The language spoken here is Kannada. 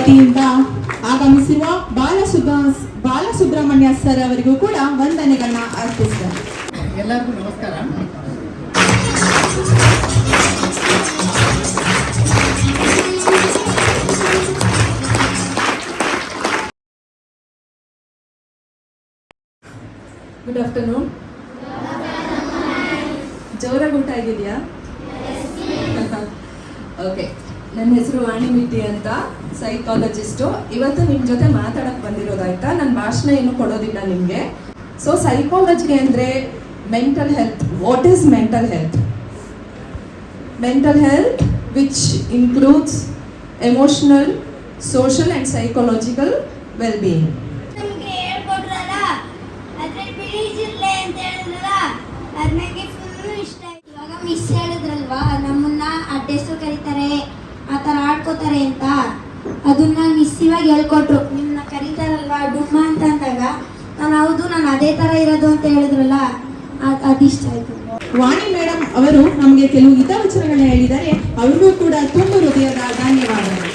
ವತಿಯಿಂದ ಆಗಮಿಸಿರುವ ಬಾಲಸುಬ್ರಹ್ಮಣ್ಯ ಸರ್ ಅವರಿಗೂ ಕೂಡ ವಂದನೆಗಳನ್ನ ಅರ್ಪಿಸಿದ್ದಾರೆ. ಎಲ್ಲರಿಗೂ ನಮಸ್ಕಾರ. Good afternoon. ಜೋರಾಗಿ ಊಟ ಆಗಿದೆಯಾ? ಓಕೆ. ನನ್ನ ಹೆಸರು ವಾಣಿ ಮಿಟ್ಟಿ ಅಂತ, ಸೈಕಾಲಜಿಸ್ಟು. ಇವತ್ತು ನಿಮ್ಮ ಜೊತೆ ಮಾತಾಡಕ್ಕೆ ಬಂದಿರೋದಾಯ್ತಾ. ನನ್ನ ಭಾಷಣ ಏನು ಕೊಡೋದಿಲ್ಲ ನಿಮಗೆ. ಸೊ ಸೈಕಾಲಜಿ ಅಂದರೆ mental health. What is mental health? Mental health which includes emotional, social and psychological well-being. Miss ಹೇಳಿದ್ರಲ್ವಾ, ನಮ್ಮನ್ನ ಅಡ್ಡೆಸು ಕರೀತಾರೆ, ಆ ಥರ ಆಡ್ಕೋತಾರೆ ಅಂತ. ಅದನ್ನ ಮಿಸ್ ಇವಾಗ ಹೇಳ್ಕೊಟ್ರು. ನಿಮ್ಮನ್ನ ಕರೀತಾರಲ್ವಾ ಡುಮ್ಮ ಅಂತ ಅಂದಾಗ ನಾನು ಹೌದು, ನಾನು ಅದೇ ಥರ ಇರೋದು ಅಂತ ಹೇಳಿದ್ರಲ್ಲ, ಅದಿಷ್ಟ ಆಯ್ತು. ವಾಣಿ ಮೇಡಮ್ ಅವರು ನಮಗೆ ಕೆಲವು ಹಿತವಚನಗಳನ್ನ ಹೇಳಿದ್ದಾರೆ. ಅವ್ರಿಗೂ ಕೂಡ ತುಂಬ ಹೃದಯದ ಧನ್ಯವಾದಗಳು.